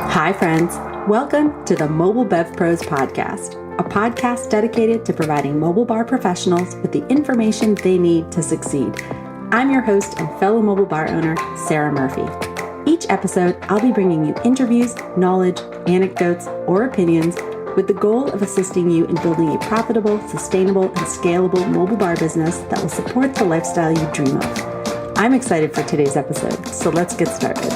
Hi, friends. Welcome to the Mobile Bev Pros podcast, a podcast dedicated to providing mobile bar professionals with the information they need to succeed. I'm your host and fellow mobile bar owner, Sarah Murphy. Each episode, I'll be bringing you interviews, knowledge, anecdotes, or opinions with the goal of assisting you in building a profitable, sustainable, and scalable mobile bar business that will support the lifestyle you dream of. I'm excited for today's episode, so let's get started.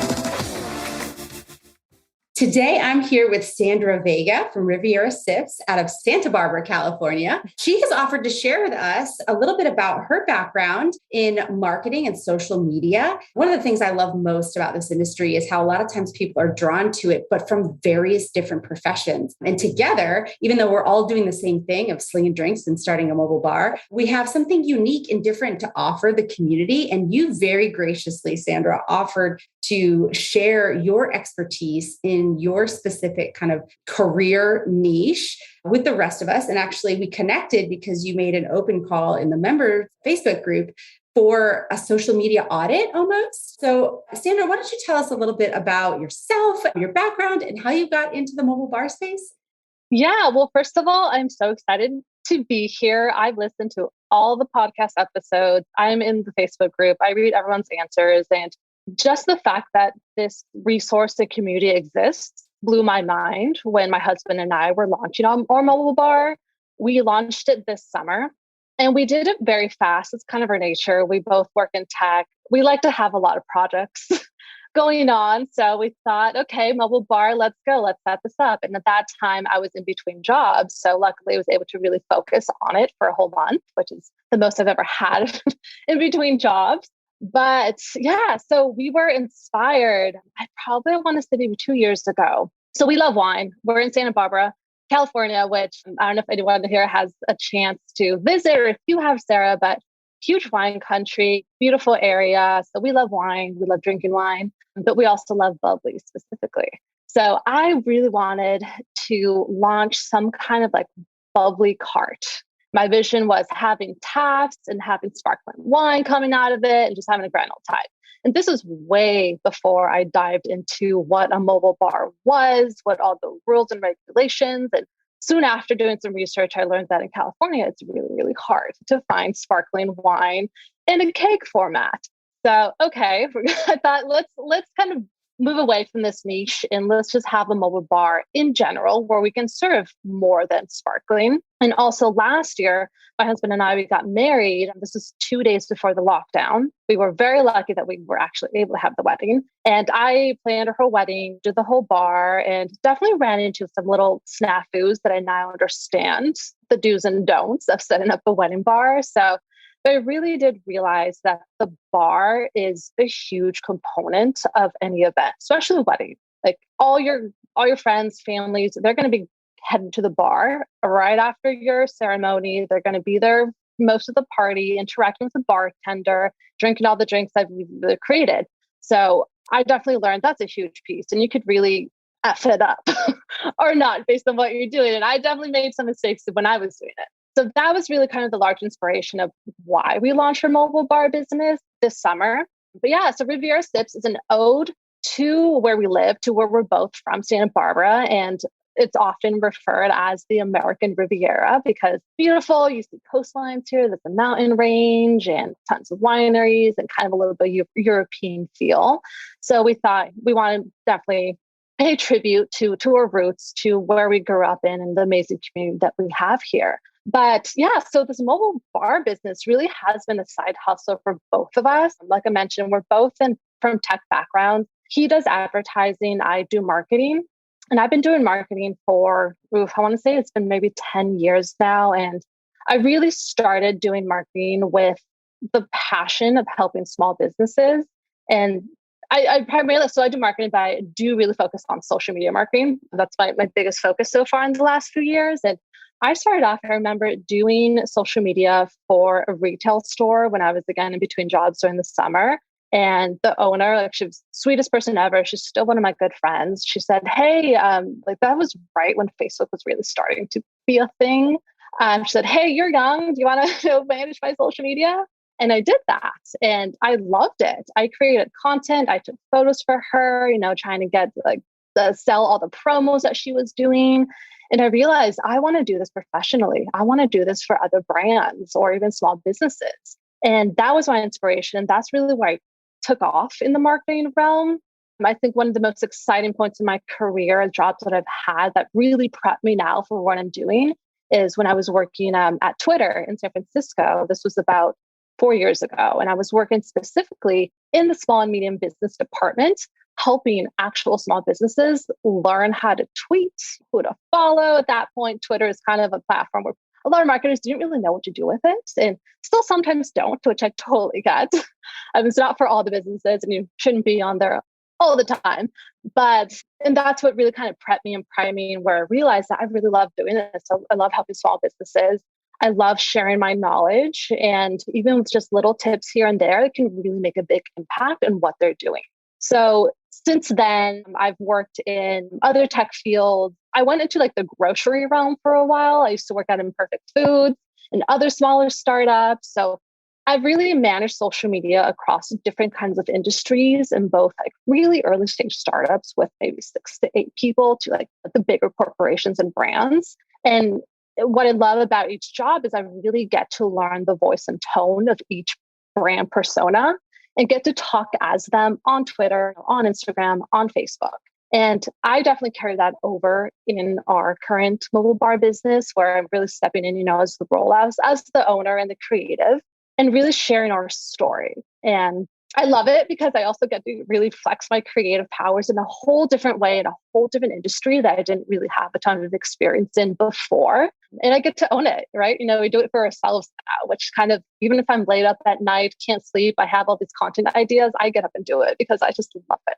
Today, I'm here with Sandra Vega from Riviera Sips out of Santa Barbara, California. She has offered to share with us a little bit about her background in marketing and social media. One of the things I love most about this industry is how a lot of times people are drawn to it, but from various different professions. And together, even though we're all doing the same thing of slinging drinks and starting a mobile bar, we have something unique and different to offer the community. And you very graciously, Sandra, offered to share your expertise in your specific kind of career niche with the rest of us. And actually, we connected because you made an open call in the member Facebook group for a social media audit almost. So, Sandra, why don't you tell us a little bit about yourself, your background, and how you got into the mobile bar space? Yeah, well, first of all, I'm so excited to be here. I've listened to all the podcast episodes. I'm in the Facebook group. I read everyone's answers. And just the fact that this resource and community exists blew my mind when my husband and I were launching our mobile bar. We launched it this summer and we did it very fast. It's kind of our nature. We both work in tech. We like to have a lot of projects going on. So we thought, okay, mobile bar, let's go. Let's set this up. And at that time, I was in between jobs. So luckily, I was able to really focus on it for a whole month, which is the most I've ever had in between jobs. But yeah, so we were inspired. I probably want to say maybe 2 years ago. So we love wine. We're in Santa Barbara, California, which I don't know if anyone here has a chance to visit or if you have, Sarah, but huge wine country, beautiful area. So we love wine. We love drinking wine, but we also love bubbly specifically. So I really wanted to launch some kind of like bubbly cart. My vision was having taps and having sparkling wine coming out of it and just having a grand old time. And this was way before I dived into what a mobile bar was, what all the rules and regulations. And soon after doing some research, I learned that in California, it's really, really hard to find sparkling wine in a keg format. So, okay, I thought let's kind of move away from this niche and let's just have a mobile bar in general where we can serve more than sparkling. And also last year, my husband and I, we got married. This was 2 days before the lockdown. We were very lucky that we were actually able to have the wedding. And I planned her wedding, did the whole bar, and definitely ran into some little snafus that I now understand the do's and don'ts of setting up a wedding bar. So I really did realize that the bar is a huge component of any event, especially a wedding. Like all your friends, families, they're going to be heading to the bar right after your ceremony. They're going to be there most of the party, interacting with the bartender, drinking all the drinks that you've created. So I definitely learned that's a huge piece, and you could really F it up or not based on what you're doing. And I definitely made some mistakes when I was doing it. So that was really kind of the large inspiration of why we launched our mobile bar business this summer. But yeah, so Riviera Sips is an ode to where we live, to where we're both from, Santa Barbara. And it's often referred as the American Riviera because it's beautiful. You see coastlines here, there's a mountain range and tons of wineries and kind of a little bit of European feel. So we thought we want to definitely pay tribute to our roots, to where we grew up in and the amazing community that we have here. But yeah, so this mobile bar business really has been a side hustle for both of us. Like I mentioned, we're both from tech backgrounds. He does advertising, I do marketing. And I've been doing marketing for, I want to say it's been maybe 10 years now. And I really started doing marketing with the passion of helping small businesses. And I primarily, so I do marketing, but I do really focus on social media marketing. That's my biggest focus so far in the last few years. And I started off, I remember doing social media for a retail store when I was, again, in between jobs during the summer. And the owner, like, she was the sweetest person ever. She's still one of my good friends. She said, hey, like that was right when Facebook was really starting to be a thing. She said, hey, you're young. Do you want to manage my social media? And I did that and I loved it. I created content. I took photos for her, trying to get like sell all the promos that she was doing. And I realized I want to do this professionally. I want to do this for other brands or even small businesses. And that was my inspiration. And that's really where I took off in the marketing realm. I think one of the most exciting points in my career, jobs that I've had that really prepped me now for what I'm doing, is when I was working at Twitter in San Francisco. This was about 4 years ago. And I was working specifically in the small and medium business department, helping actual small businesses learn how to tweet, who to follow. At that point, Twitter is kind of a platform where a lot of marketers didn't really know what to do with it and still sometimes don't, which I totally get. It's not for all the businesses and you shouldn't be on there all the time. And that's what really kind of prepped me and primed me, and where I realized that I really love doing this. So I love helping small businesses. I love sharing my knowledge, and even with just little tips here and there, it can really make a big impact on what they're doing. So since then, I've worked in other tech fields. I went into like the grocery realm for a while. I used to work at Imperfect Foods and other smaller startups. So I've really managed social media across different kinds of industries, in both like really early stage startups with maybe 6 to 8 people to like the bigger corporations and brands. And what I love about each job is I really get to learn the voice and tone of each brand persona and get to talk as them on Twitter, on Instagram, on Facebook. And I definitely carry that over in our current mobile bar business, where I'm really stepping in, as the role as the owner and the creative, and really sharing our story. And I love it because I also get to really flex my creative powers in a whole different way, in a whole different industry that I didn't really have a ton of experience in before. And I get to own it, right? We do it for ourselves now, which kind of, even if I'm laid up at night, can't sleep, I have all these content ideas, I get up and do it because I just love it.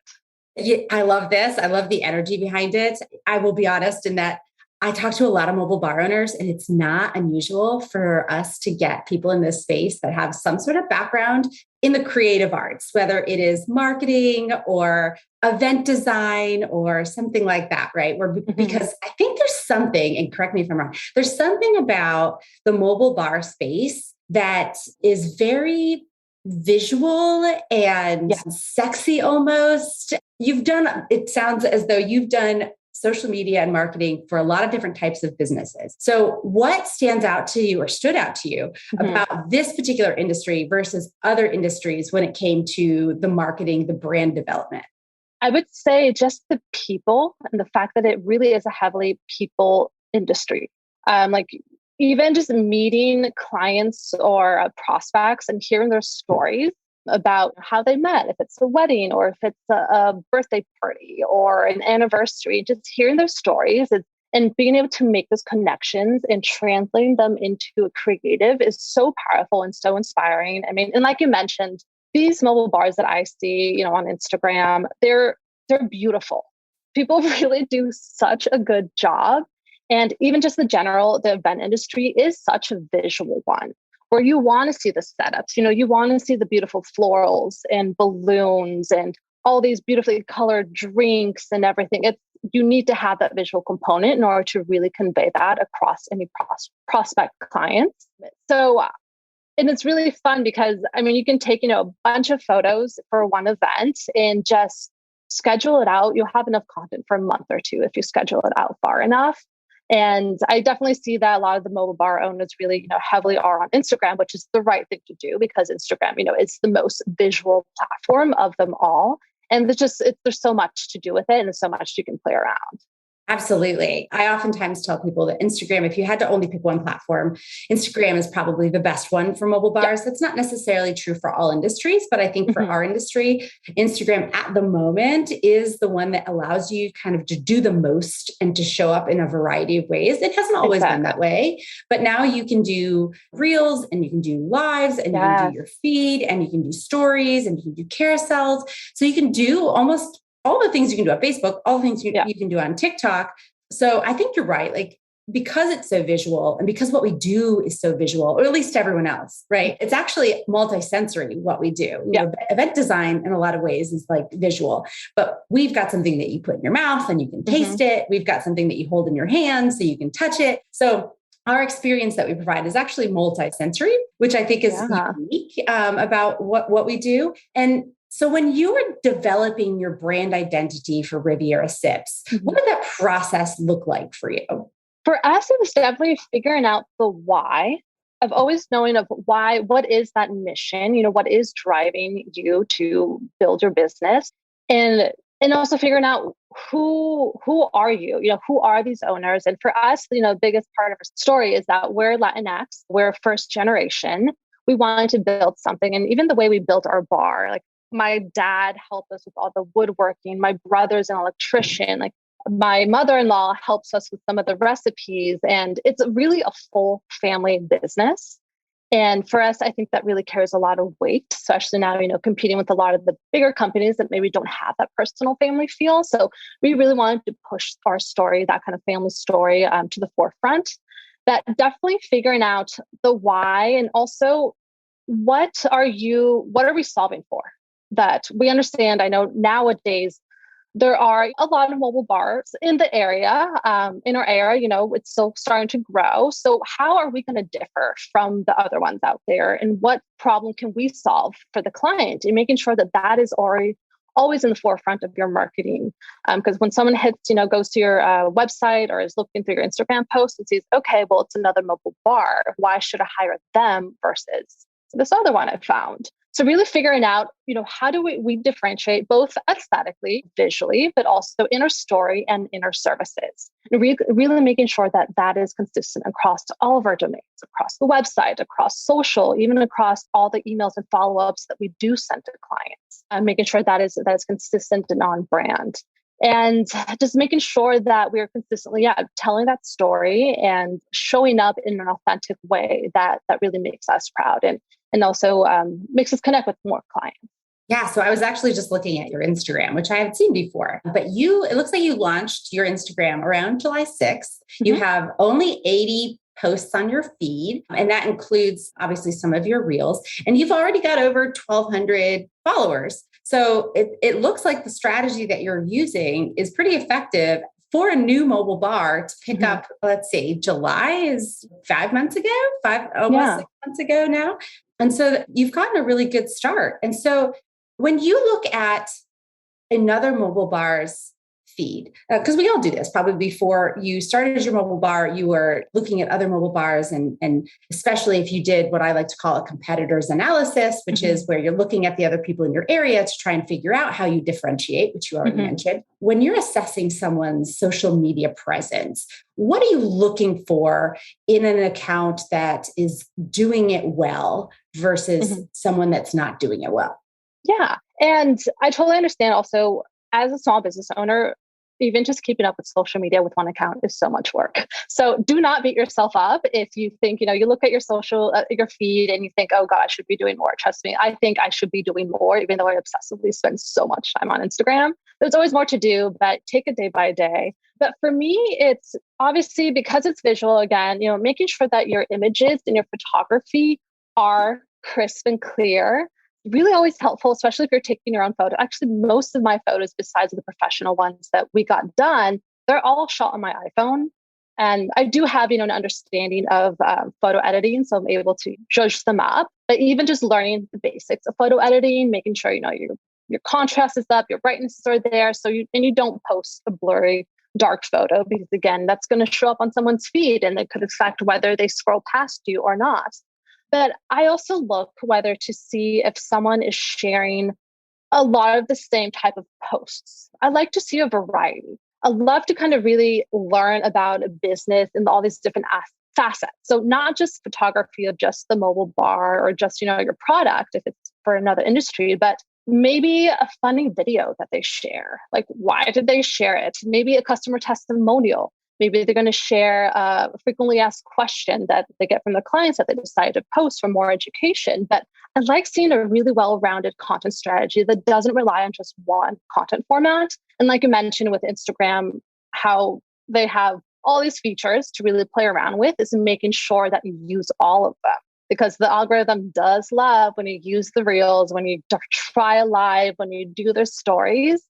Yeah, I love this. I love the energy behind it. I will be honest in that I talk to a lot of mobile bar owners, and it's not unusual for us to get people in this space that have some sort of background in the creative arts, whether it is marketing or event design or something like that, right? Because I think there's something, and correct me if I'm wrong, there's something about the mobile bar space that is very visual and sexy almost. It sounds as though you've done social media and marketing for a lot of different types of businesses. So what stands out to you or stood out to you about this particular industry versus other industries when it came to the marketing, the brand development? I would say just the people and the fact that it really is a heavily people industry. Like even just meeting clients or prospects and hearing their stories about how they met, if it's a wedding or if it's a birthday party or an anniversary, just hearing their stories and being able to make those connections and translating them into a creative is so powerful and so inspiring. I mean, and like you mentioned, these mobile bars that I see, on Instagram, they're beautiful. People really do such a good job. And even just the event industry is such a visual one, where you want to see the setups, you want to see the beautiful florals and balloons and all these beautifully colored drinks and everything. You need to have that visual component in order to really convey that across any prospect clients. So, and it's really fun because, you can take, a bunch of photos for one event and just schedule it out. You'll have enough content for a month or two if you schedule it out far enough. And I definitely see that a lot of the mobile bar owners really, heavily are on Instagram, which is the right thing to do because Instagram, is the most visual platform of them all. And there's so much to do with it and there's so much you can play around. Absolutely. I oftentimes tell people that Instagram, if you had to only pick one platform, Instagram is probably the best one for mobile bars. That's not necessarily true for all industries, but I think for our industry, Instagram at the moment is the one that allows you kind of to do the most and to show up in a variety of ways. It hasn't always been that way, but now you can do reels and you can do lives and you can do your feed and you can do stories and you can do carousels. So you can do almost all the things you can do on Facebook, all the things you can do on TikTok. So I think you're right. Like, because it's so visual and because what we do is so visual, or at least everyone else, right? It's actually multi-sensory what we do. Event design in a lot of ways is like visual, but we've got something that you put in your mouth and you can taste it. We've got something that you hold in your hand so you can touch it. So our experience that we provide is actually multi-sensory, which I think is unique about what we do. And So when you were developing your brand identity for Riviera Sips, what did that process look like for you? For us, it was definitely figuring out the why of always knowing of why, what is that mission? What is driving you to build your business? And also figuring out who are you? Who are these owners? And for us, the biggest part of our story is that we're Latinx, we're first generation. We wanted to build something. And even the way we built our bar, like my dad helped us with all the woodworking, my brother's an electrician, like my mother-in-law helps us with some of the recipes, and it's really a full family business. And for us, I think that really carries a lot of weight, especially now, competing with a lot of the bigger companies that maybe don't have that personal family feel. So we really wanted to push our story, that kind of family story, to the forefront. That definitely figuring out the why, and also what are we solving for? That we understand. I know nowadays there are a lot of mobile bars in the area, in our area, it's still starting to grow. So how are we going to differ from the other ones out there? And what problem can we solve for the client? And making sure that that is always in the forefront of your marketing. Because when someone goes to your website or is looking through your Instagram post and sees, okay, well, it's another mobile bar. Why should I hire them versus this other one I found? So really figuring out, how do we differentiate both aesthetically, visually, but also in our story and in our services. And really making sure that that is consistent across all of our domains, across the website, across social, even across all the emails and follow-ups that we do send to clients, and making sure that is consistent and on brand. And just making sure that we're consistently, telling that story and showing up in an authentic way that really makes us proud and also makes us connect with more clients. Yeah. So I was actually just looking at your Instagram, which I haven't seen before, but it looks like you launched your Instagram around July 6th. You have only 80 posts on your feed, and that includes obviously some of your reels, and you've already got over 1,200 followers. So it looks like the strategy that you're using is pretty effective for a new mobile bar to pick up. Let's see, July is 5 months ago, 6 months ago now. And so you've gotten a really good start. And so when you look at another mobile bar's feed, because we all do this, probably before you started your mobile bar, you were looking at other mobile bars, and especially if you did what I like to call a competitors analysis, which is where you're looking at the other people in your area to try and figure out how you differentiate, which you already mentioned. When you're assessing someone's social media presence, what are you looking for in an account that is doing it well versus someone that's not doing it well? Yeah. And I totally understand also, as a small business owner, even just keeping up with social media with one account is so much work. So do not beat yourself up if you think, you look at your social, your feed and you think, oh God, I should be doing more. Trust me, I think I should be doing more, even though I obsessively spend so much time on Instagram. There's always more to do, but take it day by day. But for me, it's obviously because it's visual again, making sure that your images and your photography are crisp and clear. Really always helpful, especially if you're taking your own photo. Actually, most of my photos, besides the professional ones that we got done, they're all shot on my iPhone. And I do have, an understanding of photo editing, so I'm able to judge them up. But even just learning the basics of photo editing, making sure, your contrast is up, your brightnesses are there. So you don't post a blurry, dark photo, because again, that's going to show up on someone's feed and it could affect whether they scroll past you or not. But I also look whether to see if someone is sharing a lot of the same type of posts. I like to see a variety. I love to kind of really learn about a business and all these different facets. So not just photography of just the mobile bar or just, your product, if it's for another industry, but maybe a funny video that they share. Like, why did they share it? Maybe a customer testimonial. Maybe they're going to share a frequently asked question that they get from their clients that they decide to post for more education. But I like seeing a really well-rounded content strategy that doesn't rely on just one content format. And like you mentioned with Instagram, how they have all these features to really play around with is making sure that you use all of them. Because the algorithm does love when you use the reels, when you try live, when you do their stories.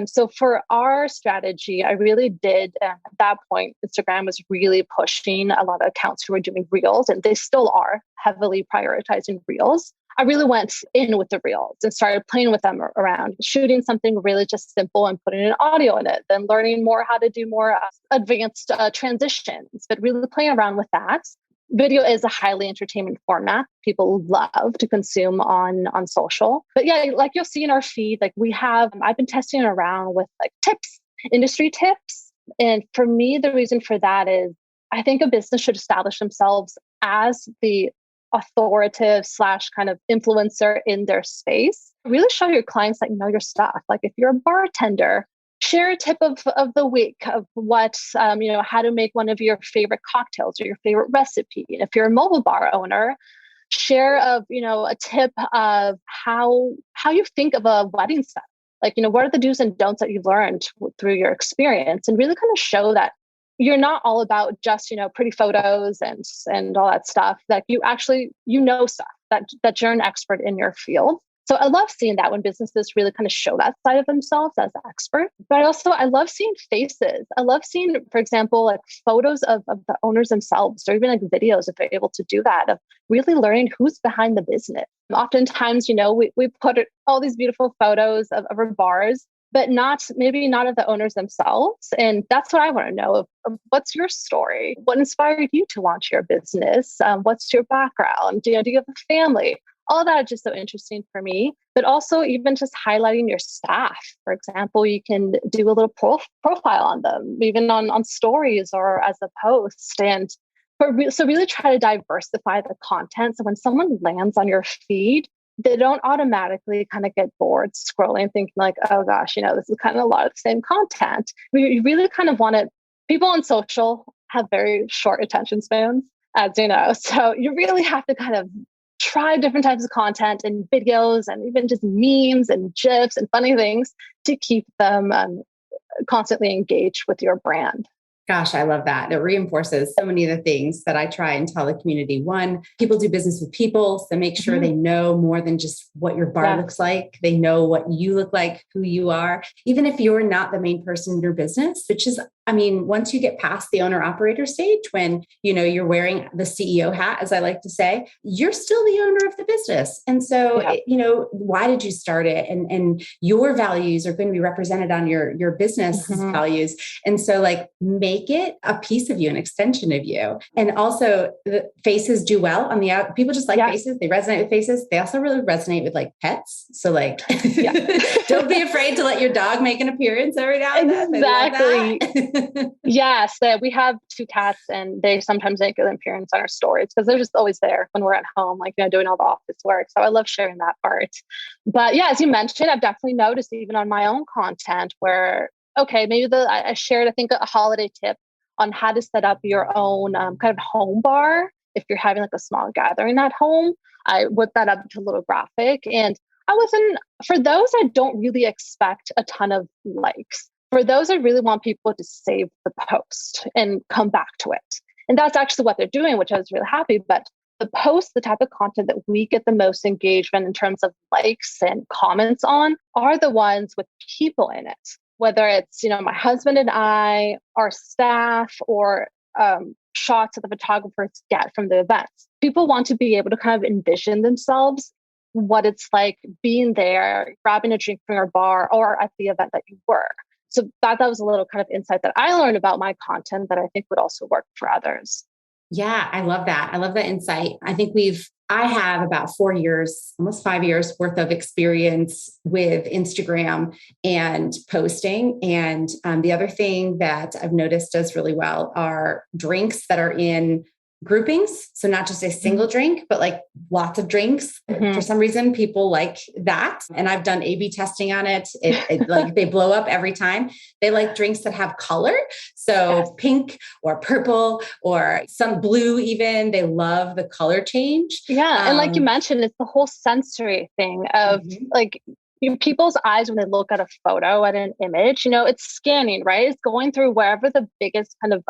So for our strategy, I really did, at that point, Instagram was really pushing a lot of accounts who were doing reels, and they still are heavily prioritizing reels. I really went in with the reels and started playing with them around shooting something really just simple and putting an audio in it, then learning more how to do more advanced transitions, but really playing around with that. Video is a highly entertainment format. People love to consume on social. But yeah, like you'll see in our feed, like I've been testing around with like tips, industry tips. And for me, the reason for that is I think a business should establish themselves as the authoritative / kind of influencer in their space. Really show your clients that you know your stuff. Like if you're a bartender, share a tip of the week of what, how to make one of your favorite cocktails or your favorite recipe. And if you're a mobile bar owner, share a tip of how you think of a wedding set. Like, what are the do's and don'ts that you've learned through your experience, and really kind of show that you're not all about just, pretty photos and all that stuff, that you actually, stuff, that you're an expert in your field. So I love seeing that when businesses really kind of show that side of themselves as experts. But I love seeing faces. I love seeing, for example, like photos of the owners themselves, or even like videos if they're able to do that, of really learning who's behind the business. Oftentimes, we put all these beautiful photos of our bars, but maybe not of the owners themselves. And that's what I want to know of what's your story? What inspired you to launch your business? What's your background? Do you have a family? All that is just so interesting for me, but also even just highlighting your staff. For example, you can do a little profile on them, even on stories or as a post. And so really try to diversify the content. So when someone lands on your feed, they don't automatically kind of get bored scrolling, thinking like, oh gosh, this is kind of a lot of the same content. You really kind of want people on social have very short attention spans, as you know. So you really have to kind of try different types of content and videos and even just memes and GIFs and funny things to keep them constantly engaged with your brand. Gosh, I love that. It reinforces so many of the things that I try and tell the community. One, people do business with people, so make sure they know more than just what your bar looks like. They know what you look like, who you are, even if you're not the main person in your business, which is, once you get past the owner operator stage, when, you're wearing the CEO hat, as I like to say, you're still the owner of the business. And so, why did you start it? And your values are going to be represented on your business values. And so make it a piece of you, an extension of you. And also the faces do well on the out. People just like faces. They resonate with faces. They also really resonate with pets. So don't be afraid to let your dog make an appearance every now and then. Exactly. Yes. We have 2 cats, and they sometimes make an appearance on our stories because they're just always there when we're at home, doing all the office work. So I love sharing that part. But yeah, as you mentioned, I've definitely noticed even on my own content where, okay, maybe I shared, I think, a holiday tip on how to set up your own kind of home bar. If you're having a small gathering at home, I whip that up into a little graphic. And for those, I don't really expect a ton of likes. For those, I really want people to save the post and come back to it. And that's actually what they're doing, which I was really happy. But the posts, the type of content that we get the most engagement in terms of likes and comments on, are the ones with people in it. Whether it's, my husband and I, our staff, or shots that the photographers get from the events. People want to be able to kind of envision themselves what it's like being there, grabbing a drink from your bar or at the event that you were. So that was a little kind of insight that I learned about my content that I think would also work for others. Yeah, I love that. I love that insight. I have about 4 years, almost 5 years worth of experience with Instagram and posting. And the other thing that I've noticed does really well are drinks that are in groupings. So not just a single drink, but lots of drinks. For some reason, people like that. And I've done A/B testing on it. They blow up every time. They like drinks that have color. So pink or purple or some blue even. They love the color change. Yeah. And like you mentioned, it's the whole sensory thing of people's eyes when they look at a photo, at an image, it's scanning, right? It's going through wherever the biggest kind of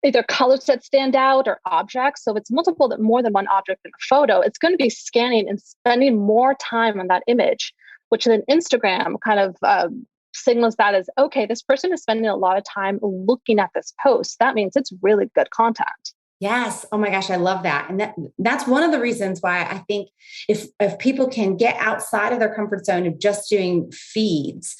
either colors that stand out or objects. So if it's more than one object in a photo, it's going to be scanning and spending more time on that image, which then Instagram kind of signals that as, okay, this person is spending a lot of time looking at this post. That means it's really good content. Yes. Oh my gosh, I love that. And that's one of the reasons why I think if people can get outside of their comfort zone of just doing feeds,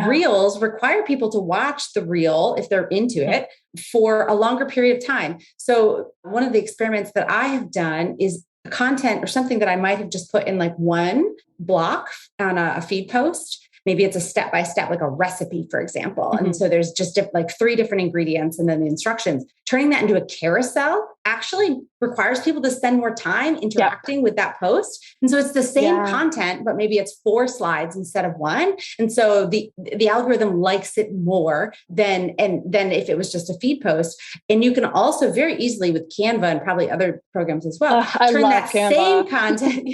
reels require people to watch the reel if they're into it for a longer period of time. So one of the experiments that I have done is content or something that I might have just put in like one block on a feed post. Maybe it's a step by step, like a recipe, for example. And so there's just like 3 different ingredients and then the instructions. Turning that into a carousel actually requires people to spend more time interacting with that post. And so it's the same content, but maybe it's 4 slides instead of 1. And so the algorithm likes it more than if it was just a feed post. And you can also very easily with Canva and probably other programs as well, turn that same content,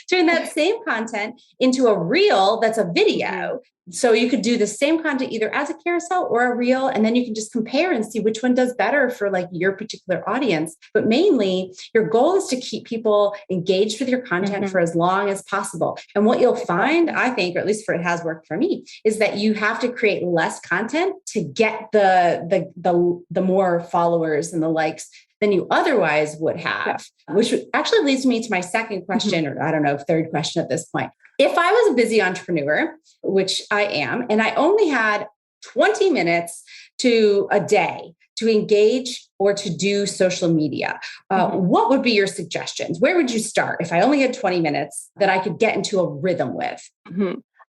turn that same content into a reel that's a video. So you could do the same content either as a carousel or a reel, and then you can just compare and see which one does better for like your particular audience. But mainly your goal is to keep people engaged with your content for as long as possible. And what you'll find, I think, or at least it has worked for me, is that you have to create less content to get the more followers and the likes than you otherwise would have, which actually leads me to my second question, or I don't know, third question at this point. If I was a busy entrepreneur, which I am, and I only had 20 minutes to a day to engage or to do social media, what would be your suggestions? Where would you start if I only had 20 minutes that I could get into a rhythm with?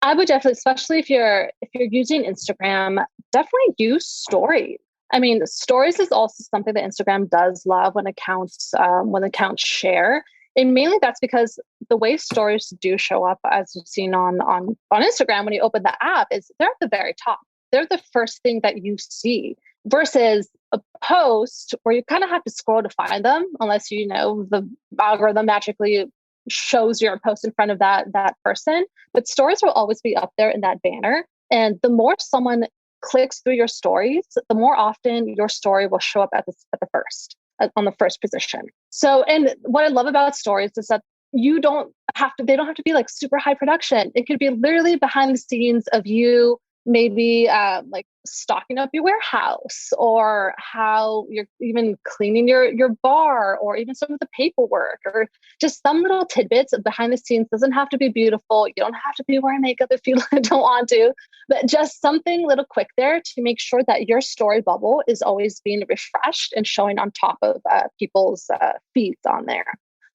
I would definitely, especially if you're using Instagram, definitely use stories. I mean, stories is also something that Instagram does love when accounts share. And mainly that's because the way stories do show up, as you've seen on Instagram, when you open the app, is they're at the very top. They're the first thing that you see versus a post where you kind of have to scroll to find them, unless the algorithm magically shows your post in front of that person. But stories will always be up there in that banner. And the more someone clicks through your stories, the more often your story will show up at on the first position. So, and what I love about stories is that they don't have to be like super high production. It could be literally behind the scenes of you maybe like stocking up your warehouse, or how you're even cleaning your bar, or even some of the paperwork, or just some little tidbits of behind the scenes. Doesn't have to be beautiful. You don't have to be wearing makeup if you don't want to, but just something little quick there to make sure that your story bubble is always being refreshed and showing on top of people's feeds on there.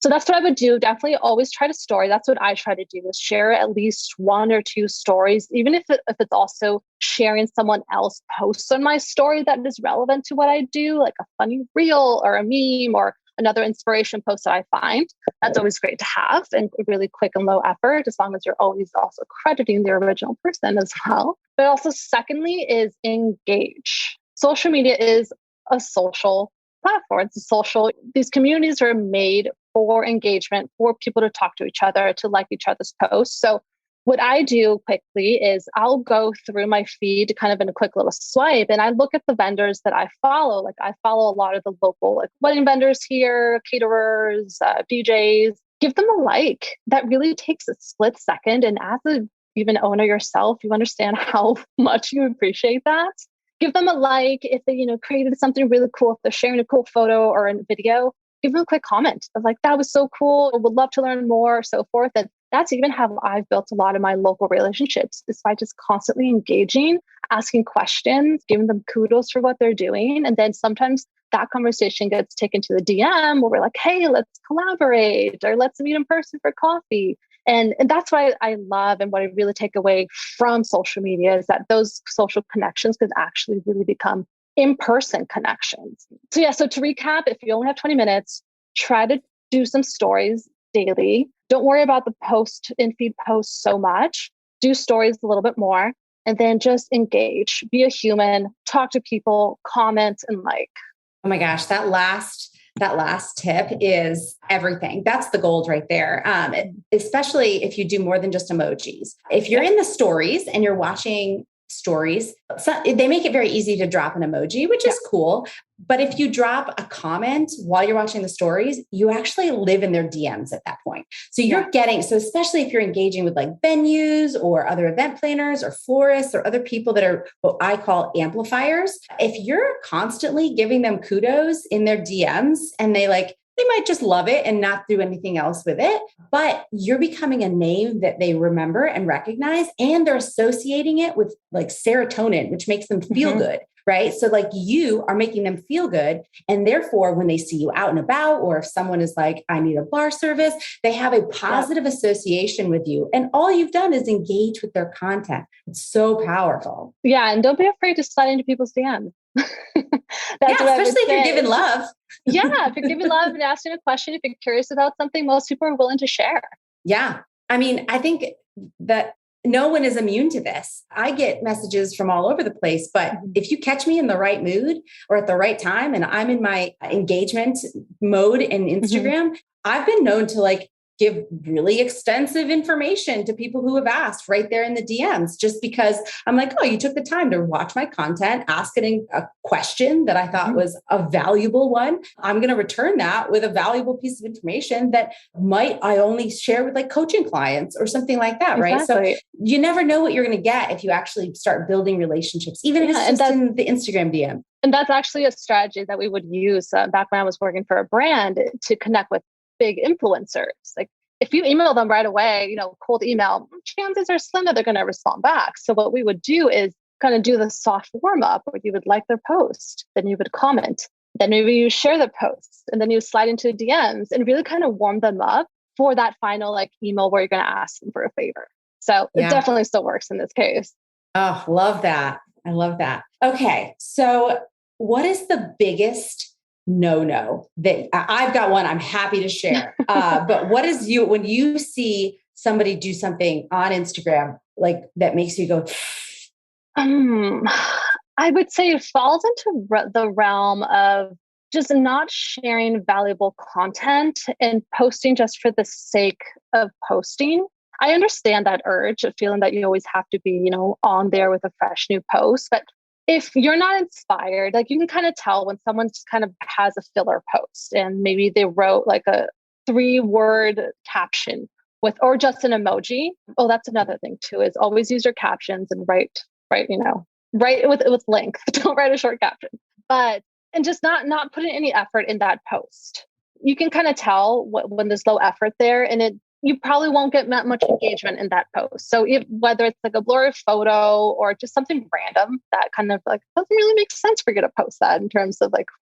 So that's what I would do. Definitely always try to story. That's what I try to do, is share at least 1 or 2 stories, even if it's also sharing someone else posts on my story that is relevant to what I do, like a funny reel or a meme or another inspiration post that I find. That's always great to have, and really quick and low effort, as long as you're always also crediting the original person as well. But also secondly is engage. Social media is a social platform. It's a social, these communities are made for engagement, for people to talk to each other, to like each other's posts. So what I do quickly is I'll go through my feed kind of in a quick little swipe, and I look at the vendors that I follow. Like I follow a lot of the local wedding vendors here, caterers, DJs. Give them a like. That really takes a split second. And as an even owner yourself, you understand how much you appreciate that. Give them a like. If they, created something really cool, if they're sharing a cool photo or a video, give them a quick comment of like, that was so cool, would love to learn more, so forth. And that's even how I've built a lot of my local relationships, is by just constantly engaging, asking questions, giving them kudos for what they're doing. And then sometimes that conversation gets taken to the DM where we're like, hey, let's collaborate, or let's meet in person for coffee. And that's why I love, and what I really take away from social media, is that those social connections could actually really become in-person connections. So to recap, if you only have 20 minutes, try to do some stories daily. Don't worry about the post and feed posts so much. Do stories a little bit more, and then just engage, be a human, talk to people, comment, and like. Oh my gosh, that last tip is everything. That's the gold right there. Especially if you do more than just emojis. If you're in the stories and you're watching stories, they make it very easy to drop an emoji, which is cool. But if you drop a comment while you're watching the stories, you actually live in their DMs at that point. So you're getting, so especially if you're engaging with like venues or other event planners or florists or other people that are what I call amplifiers, if you're constantly giving them kudos in their DMs and they might just love it and not do anything else with it, but you're becoming a name that they remember and recognize, and they're associating it with like serotonin, which makes them feel good, right? So like you are making them feel good. And therefore, when they see you out and about, or if someone is like, I need a bar service, they have a positive association with you. And all you've done is engage with their content. It's so powerful. Yeah. And don't be afraid to slide into people's DMs. Especially if you're giving love. If you're giving love and asking a question, if you're curious about something, most people are willing to share. Yeah. I mean, I think that no one is immune to this. I get messages from all over the place, but if you catch me in the right mood or at the right time, and I'm in my engagement mode in Instagram, I've been known to give really extensive information to people who have asked right there in the DMs, just because I'm like, oh, you took the time to watch my content, asking a question that I thought was a valuable one. I'm going to return that with a valuable piece of information that I only share with like coaching clients or something like that. Exactly. Right. So you never know what you're going to get if you actually start building relationships, even if it's just in the Instagram DM. And that's actually a strategy that we would use back when I was working for a brand to connect with big influencers. Like if you email them right away, cold email, chances are slim that they're going to respond back. So what we would do is kind of do the soft warm up where you would like their post, then you would comment, then maybe you share the post, and then you slide into DMs and really kind of warm them up for that final email where you're going to ask them for a favor. So it definitely still works in this case. Oh, love that. I love that. Okay. So what is the biggest no that I've got one I'm happy to share. But what is when you see somebody do something on Instagram, that makes you go, I would say it falls into the realm of just not sharing valuable content and posting just for the sake of posting. I understand that urge of feeling that you always have to be, on there with a fresh new post, but if you're not inspired, you can kind of tell when someone just kind of has a filler post and maybe they wrote a 3-word caption or just an emoji. Oh, that's another thing too, is always use your captions and write with length. Don't write a short caption, and just not putting any effort in that post. You can kind of tell when there's low effort there, and you probably won't get that much engagement in that post. So whether it's a blurry photo or just something random that kind of doesn't really make sense for you to post that in terms of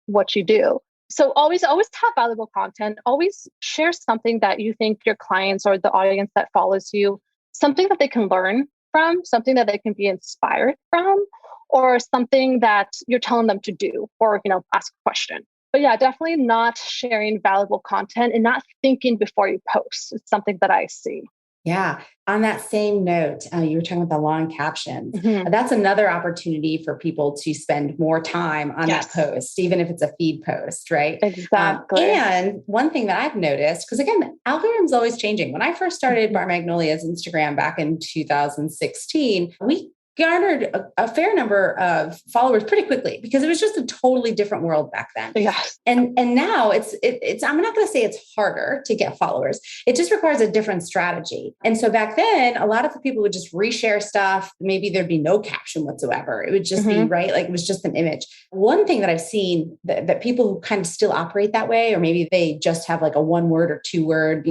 what you do. So always have valuable content. Always share something that you think your clients or the audience that follows you, something that they can learn from, something that they can be inspired from, or something that you're telling them to do, or ask a question. But yeah, definitely not sharing valuable content and not thinking before you post. It's something that I see. Yeah. On that same note, you were talking about the long captions. That's another opportunity for people to spend more time on that post, even if it's a feed post, right? Exactly. And one thing that I've noticed, because again, the algorithm's always changing. When I first started Bar Magnolia's Instagram back in 2016, we garnered a fair number of followers pretty quickly because it was just a totally different world back then. Yes. And now it's I'm not going to say it's harder to get followers. It just requires a different strategy. And so back then, a lot of the people would just reshare stuff. Maybe there'd be no caption whatsoever. It would just be it was just an image. One thing that I've seen that people who kind of still operate that way, or maybe they just have a 1-word or 2-word,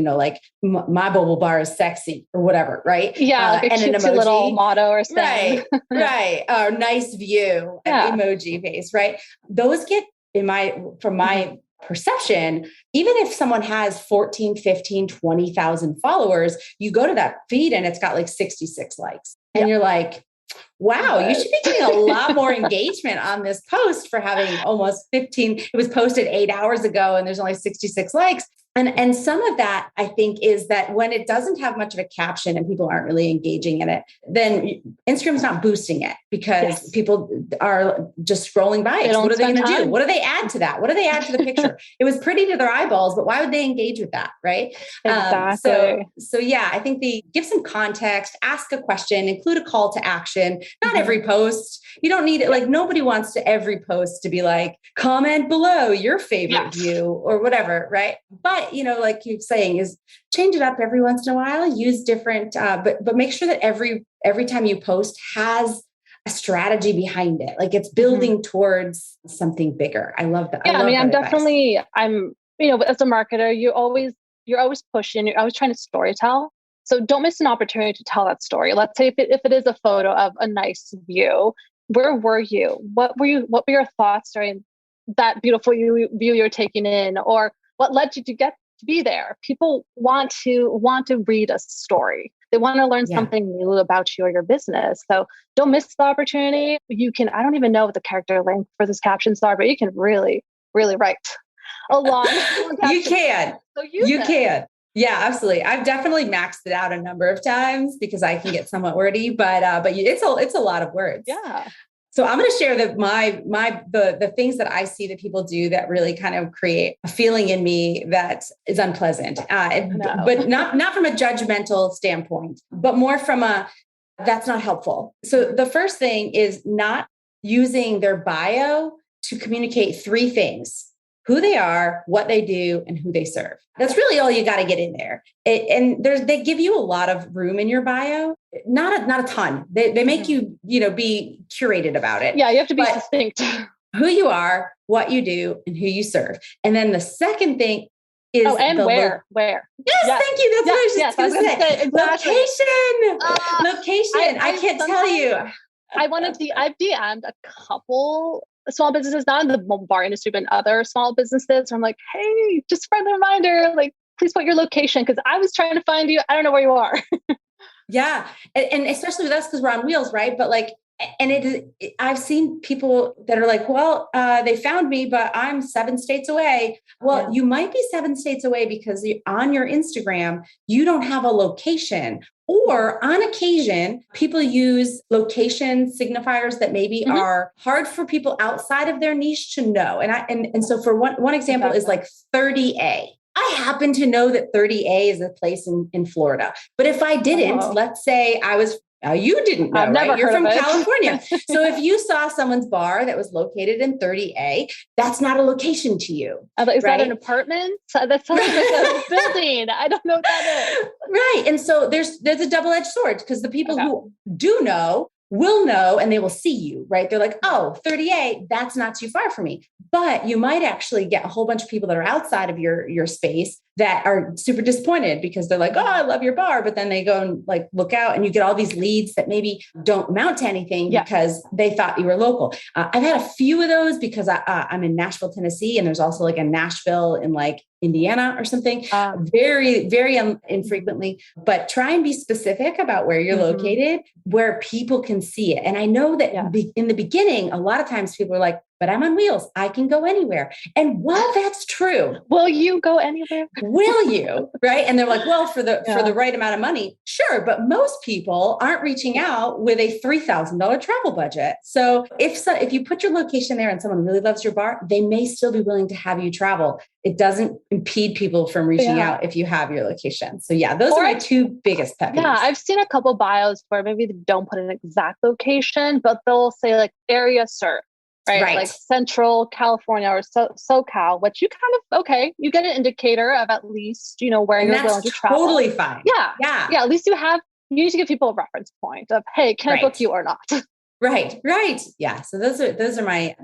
my bubble bar is sexy or whatever, right? Yeah, and an emoji, little motto or something. Right. Right. Nice view, an emoji face, right? Those get from my perception, even if someone has 14, 15, 20,000 followers, you go to that feed and it's got 66 likes and you're like, wow, you should be getting a lot more engagement on this post for having almost 15. It was posted 8 hours ago and there's only 66 likes. And some of that, I think, is that when it doesn't have much of a caption and people aren't really engaging in it, then Instagram's not boosting it because people are just scrolling by it. So what are they going to do? What do they add to that? What do they add to the picture? It was pretty to their eyeballs, but why would they engage with that? Right. Exactly. So yeah, I think they give some context, ask a question, include a call to action, Not every post. You don't need it. Like nobody wants to every post to be like, comment below your favorite view or whatever. Right. But, like you're saying is change it up every once in a while, use different, but make sure that every time you post has a strategy behind it. Like it's building towards something bigger. I love that. Yeah. I'm as a marketer, you're always pushing, you're always trying to storytell. So don't miss an opportunity to tell that story. Let's say if it is a photo of a nice view, where were you? What were your thoughts during that beautiful view you're taking in? Or what led you to get to be there? People want to read a story. They want to learn something new about you or your business. So don't miss the opportunity. You can, I don't even know what the character length for this captions are, but you can really, really write a long You can. So you can. Yeah, absolutely. I've definitely maxed it out a number of times because I can get somewhat wordy, but it's a lot of words. Yeah. So I'm going to share the things that I see that people do that really kind of create a feeling in me that is unpleasant, but not from a judgmental standpoint, but more from that's not helpful. So the first thing is not using their bio to communicate three things: who they are, what they do, and who they serve. That's really all you got to get in there. They give you a lot of room in your bio, not a ton. They make you, be curated about it. Yeah, you have to be succinct. Who you are, what you do, and who you serve. And then the second thing is where. Yes, thank you. That's what I was just going to say. Exactly. Location. I can't tell you. I've DM'd a couple small businesses, not in the mobile bar industry, but in other small businesses. I'm like, hey, just a friendly reminder, like, please put your location because I was trying to find you. I don't know where you are. Yeah. And especially with us, because we're on wheels, right? But like, I've seen people that are like, well, they found me, but I'm 7 states away. Well, you might be 7 states away because on your Instagram, you don't have a location. Or on occasion, people use location signifiers that maybe are hard for people outside of their niche to know. And so for one example is like 30A. I happen to know that 30A is a place in Florida. But if I didn't, let's say you didn't know, right? You're from California. So if you saw someone's bar that was located in 30A, that's not a location to you. Is that an apartment? That sounds like a building. I don't know what that is. Right. And so there's a double-edged sword because the people who do know will know and they will see you, right? They're like, oh, 30A, that's not too far from me. But you might actually get a whole bunch of people that are outside of your space that are super disappointed because they're like, oh, I love your bar. But then they go and like look out and you get all these leads that maybe don't amount to anything because they thought you were local. I've had a few of those because I'm in Nashville, Tennessee, and there's also like a Nashville in like Indiana or something, very, very infrequently, but try and be specific about where you're located, where people can see it. And I know that in the beginning, a lot of times people are like, but I'm on wheels. I can go anywhere. And while that's true, will you go anywhere? Will you? Right. And they're like, well, for the right amount of money, sure. But most people aren't reaching out with a $3,000 travel budget. So if you put your location there and someone really loves your bar, they may still be willing to have you travel. It doesn't impede people from reaching out if you have your location. So those are my two biggest pet peeves. Yeah. I've seen a couple bios where maybe they don't put an exact location, but they'll say like area served. Right. Like Central California or SoCal, which you kind of, you get an indicator of at least, where you're willing to travel. Totally fine. Yeah. At least you need to give people a reference point of, hey, can I book you or not? Right. Yeah. So those are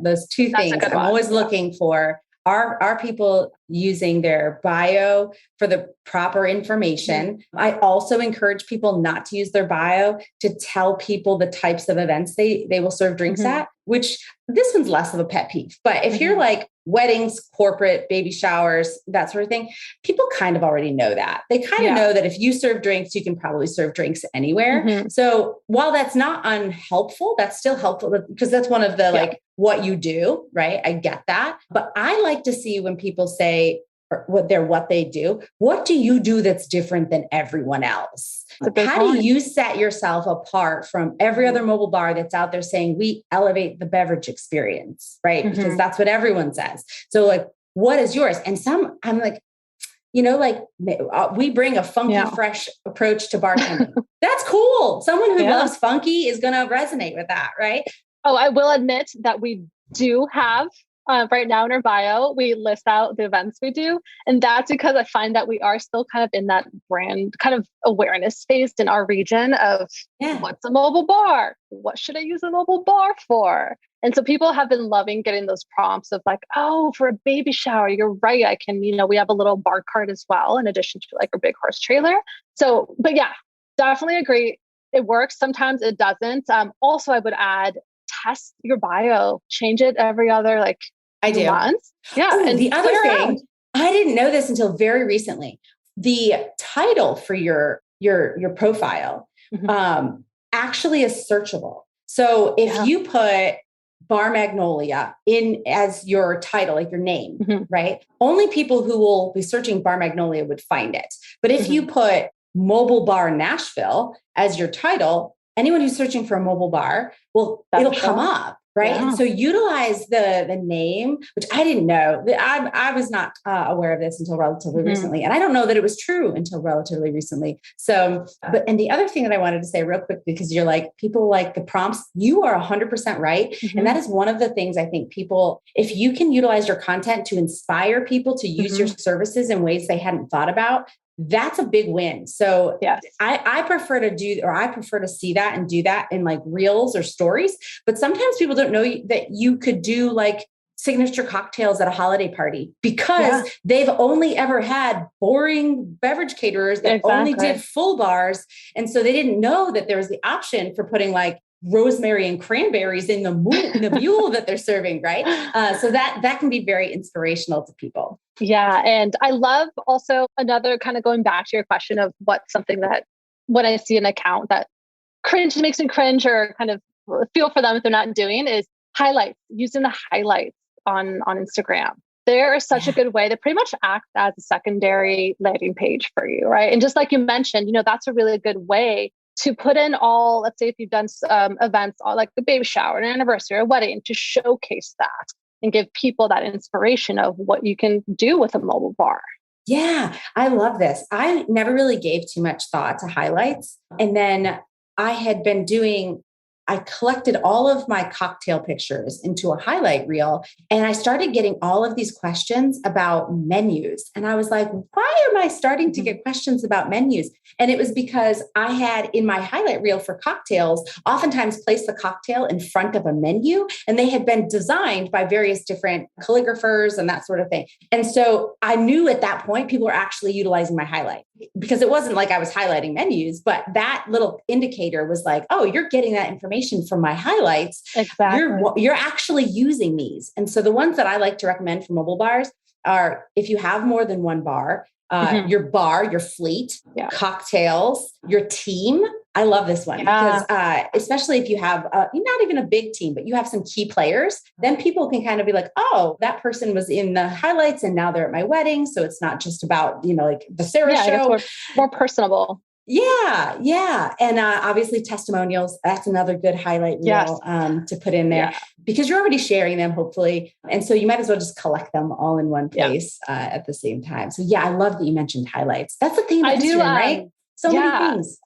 those two things I'm always looking for. Are people using their bio for the proper information? I also encourage people not to use their bio to tell people the types of events they will serve drinks at, which this one's less of a pet peeve. But if you're like weddings, corporate, baby showers, that sort of thing, people kind of already know that. They kind of know that if you serve drinks, you can probably serve drinks anywhere. So while that's not unhelpful, that's still helpful because that's one of the like what you do, right? I get that. But I like to see when people say what they do, what do you do that's different than everyone else? How do you set yourself apart from every other mobile bar that's out there saying we elevate the beverage experience, right? Because that's what everyone says. So like, what is yours? And I'm like, like we bring a funky, fresh approach to bartending. That's cool. Someone who loves funky is going to resonate with that, right? Oh, I will admit that we do have right now in our bio, we list out the events we do. And that's because I find that we are still kind of in that brand kind of awareness phase in our region of what's a mobile bar? What should I use a mobile bar for? And so people have been loving getting those prompts of like, oh, for a baby shower, you're right. I can, we have a little bar cart as well, in addition to like a big horse trailer. So, but yeah, definitely agree. It works. Sometimes it doesn't. Also, I would add, test your bio, change it every other months. Yeah. Oh, and the other thing, I didn't know this until very recently. The title for your profile actually is searchable. So if you put Bar Magnolia in as your title, like your name, right? Only people who will be searching Bar Magnolia would find it. But if you put Mobile Bar Nashville as your title, anyone who's searching for a mobile bar, it'll come up, right? Yeah. And so utilize the name, which I didn't know. I was not aware of this until relatively recently. And I don't know that it was true until relatively recently. So, and the other thing that I wanted to say real quick, because you're like, people like the prompts, you are 100% right. And that is one of the things I think people, if you can utilize your content to inspire people to use your services in ways they hadn't thought about, that's a big win. So I prefer to see that and do that in like reels or stories. But sometimes people don't know that you could do like signature cocktails at a holiday party because they've only ever had boring beverage caterers that only did full bars. And so they didn't know that there was the option for putting like rosemary and cranberries in the mule that they're serving, right? So that can be very inspirational to people. Yeah. And I love also another kind of going back to your question of what's something that when I see an account that makes me cringe or kind of feel for them if they're not doing is highlights, using the highlights on Instagram. They're such a good way to pretty much act as a secondary landing page for you, right? And just like you mentioned, that's a really good way to put in all, let's say if you've done events like a baby shower, an anniversary, or a wedding, to showcase that and give people that inspiration of what you can do with a mobile bar. Yeah, I love this. I never really gave too much thought to highlights. And then I collected all of my cocktail pictures into a highlight reel. And I started getting all of these questions about menus. And I was like, why am I starting to get questions about menus? And it was because I had in my highlight reel for cocktails, oftentimes placed the cocktail in front of a menu, and they had been designed by various different calligraphers and that sort of thing. And so I knew at that point, people were actually utilizing my highlight because it wasn't like I was highlighting menus, but that little indicator was like, oh, you're getting that information from my highlights. Exactly. You're actually using these. And so the ones that I like to recommend for mobile bars are if you have more than one bar, your bar, your fleet, cocktails, your team. I love this one because especially if you have not even a big team, but you have some key players, then people can kind of be like, oh, that person was in the highlights and now they're at my wedding. So it's not just about, like the Sarah show. More personable. Yeah. Yeah. And obviously testimonials, that's another good highlight reel to put in there because you're already sharing them, hopefully. And so you might as well just collect them all in one place at the same time. So I love that you mentioned highlights. That's the thing about Instagram, right? So many things.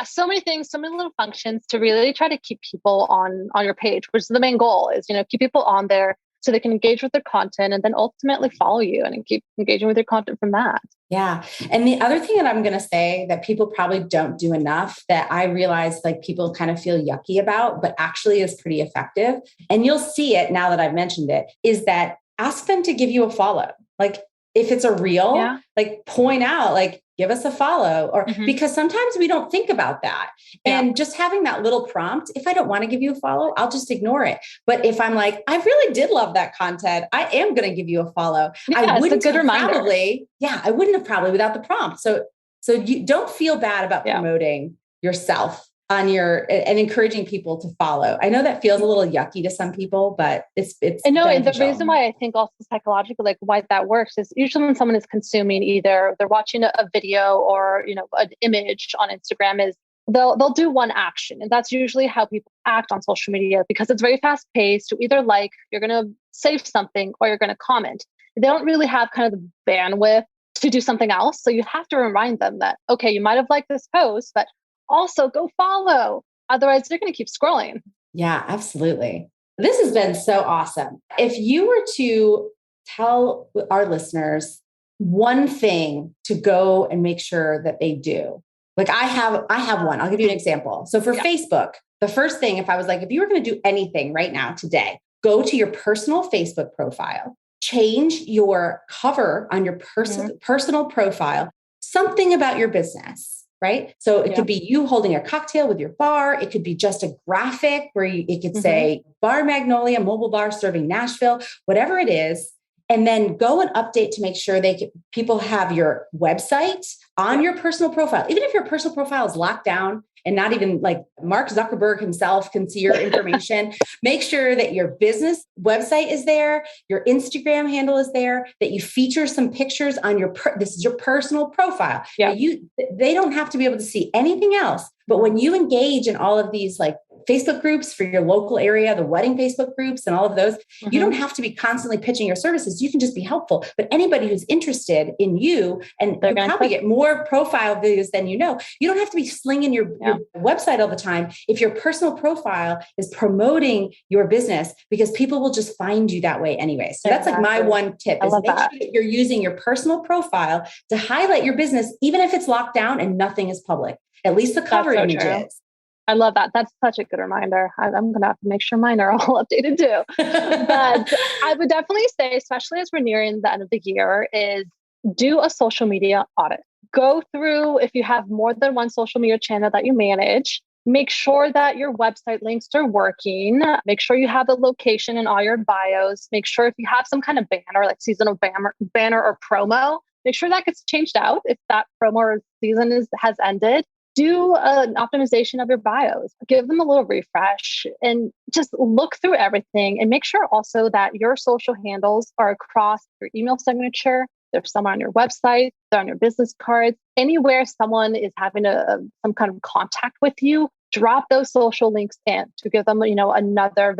So many things, so many little functions to really try to keep people on your page, which is the main goal is, keep people on there so they can engage with their content and then ultimately follow you and keep engaging with your content from that. Yeah. And the other thing that I'm going to say that people probably don't do enough that I realize like people kind of feel yucky about, but actually is pretty effective. And you'll see it now that I've mentioned it, is that ask them to give you a follow. Like if it's a reel, like point out, like give us a follow or because sometimes we don't think about that. And just having that little prompt, if I don't want to give you a follow, I'll just ignore it. But if I'm like, I really did love that content, I am going to give you a follow. I wouldn't have probably, I wouldn't have probably without the prompt. So you don't feel bad about promoting yourself on and encouraging people to follow. I know that feels a little yucky to some people, but it's I know. And the reason why I think also psychologically, like why that works is usually when someone is consuming either they're watching a video or, an image on Instagram is they'll do one action. And that's usually how people act on social media because it's very fast paced to either you're going to save something or you're going to comment. They don't really have kind of the bandwidth to do something else. So you have to remind them that, okay, you might have liked this post, but also go follow. Otherwise, they're going to keep scrolling. Yeah, absolutely. This has been so awesome. If you were to tell our listeners one thing to go and make sure that they do, like I have one. I'll give you an example. So for Facebook, the first thing, if I was like, if you were going to do anything right now today, go to your personal Facebook profile, change your cover on your personal profile, something about your business. Right. So it could be you holding a cocktail with your bar. It could be just a graphic where it could say Bar Magnolia, mobile bar serving Nashville, whatever it is. And then go and update to make sure people have your website on your personal profile. Even if your personal profile is locked down and not even like Mark Zuckerberg himself can see your information, make sure that your business website is there, your Instagram handle is there, that you feature some pictures on this is your personal profile. Yeah. They don't have to be able to see anything else. But when you engage in all of these like Facebook groups for your local area, the wedding Facebook groups and all of those, you don't have to be constantly pitching your services. You can just be helpful. But anybody who's interested in you, and you probably get more profile views than you don't have to be slinging your website all the time. If your personal profile is promoting your business, because people will just find you that way anyway. So that's like my one tip is make sure that you're using your personal profile to highlight your business, even if it's locked down and nothing is public. At least the cover image is. I love that. That's such a good reminder. I'm going to have to make sure mine are all updated too. But I would definitely say, especially as we're nearing the end of the year, is do a social media audit. Go through, if you have more than one social media channel that you manage, make sure that your website links are working. Make sure you have the location in all your bios. Make sure if you have some kind of banner, like seasonal banner or promo, make sure that gets changed out if that promo or season has ended. Do an optimization of your bios, give them a little refresh, and just look through everything and make sure also that your social handles are across your email signature. They're somewhere on your website, they're on your business cards, anywhere someone is having some kind of contact with you, drop those social links in to give them, another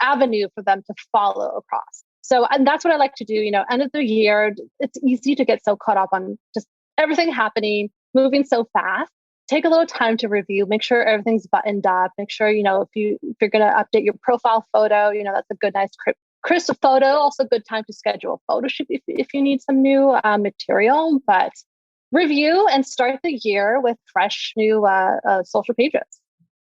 avenue for them to follow across. So, and that's what I like to do, end of the year, it's easy to get so caught up on just everything happening, moving so fast. Take a little time to review, make sure everything's buttoned up, make sure, if you're going to update your profile photo, that's a good, nice, crisp photo. Also good time to schedule a photo shoot if you need some new material, but review and start the year with fresh new social pages.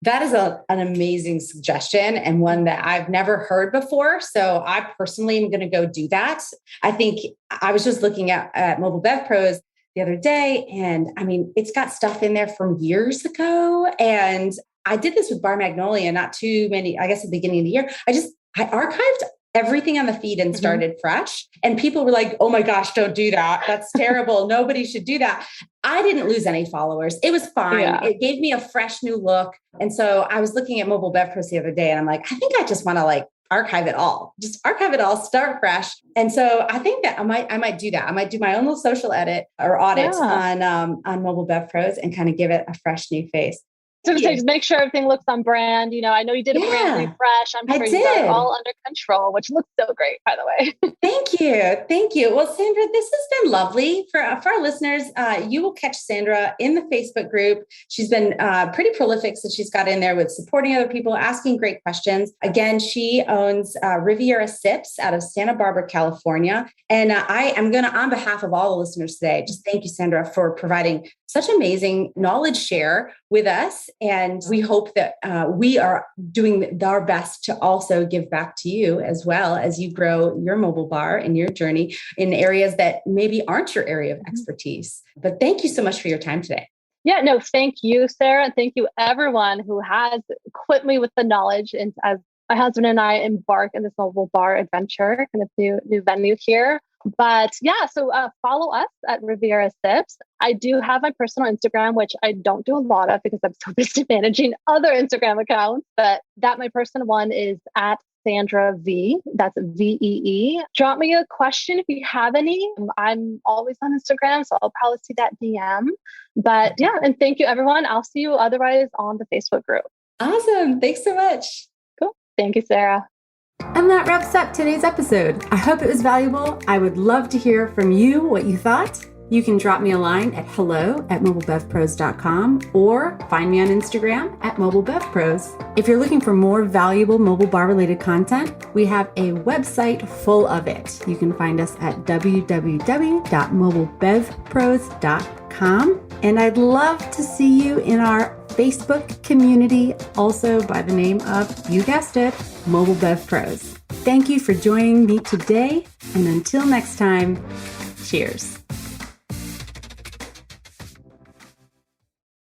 That is an amazing suggestion and one that I've never heard before. So I personally am going to go do that. I think I was just looking at Mobile Bev Pros the other day. And I mean, it's got stuff in there from years ago. And I did this with Bar Magnolia, not too many, I guess at the beginning of the year. I archived everything on the feed and started fresh. And people were like, oh my gosh, don't do that. That's terrible. Nobody should do that. I didn't lose any followers. It was fine. Yeah. It gave me a fresh new look. And so I was looking at Mobile Bev Pros the other day and I'm like, I think I just want to archive it all, start fresh. And so I think that I might do that. I might do my own little social edit or audit on Mobile Bev Pros and kind of give it a fresh new face. So just make sure everything looks on brand. I know you did a brand refresh. I'm sure you got it all under control, which looks so great, by the way. Thank you. Well, Sandra, this has been lovely for our listeners. You will catch Sandra in the Facebook group. She's been pretty prolific since she's got in there with supporting other people, asking great questions. Again, she owns Riviera Sips out of Santa Barbara, California. And I am going to, on behalf of all the listeners today, just thank you, Sandra, for providing such amazing knowledge share with us. And we hope that we are doing our best to also give back to you as well as you grow your mobile bar and your journey in areas that maybe aren't your area of expertise. But thank you so much for your time today. Yeah, no, thank you, Sarah. And thank you everyone who has equipped me with the knowledge. And as my husband and I embark in this mobile bar adventure and this new venue here. But yeah, so follow us at Riviera Sips. I do have my personal Instagram, which I don't do a lot of because I'm so busy managing other Instagram accounts. But my personal one is at Sandra V. That's VEE. Drop me a question if you have any. I'm always on Instagram, so I'll probably see that DM. But yeah, and thank you, everyone. I'll see you otherwise on the Facebook group. Awesome. Thanks so much. Cool. Thank you, Sarah. And that wraps up today's episode. I hope it was valuable. I would love to hear from you what you thought. You can drop me a line at hello@mobilebevpros.com or find me on Instagram at mobilebevpros. If you're looking for more valuable mobile bar related content, we have a website full of it. You can find us at www.mobilebevpros.com. And I'd love to see you in our Facebook community, also by the name of, you guessed it, Mobile Bev Pros. Thank you for joining me today. And until next time, cheers.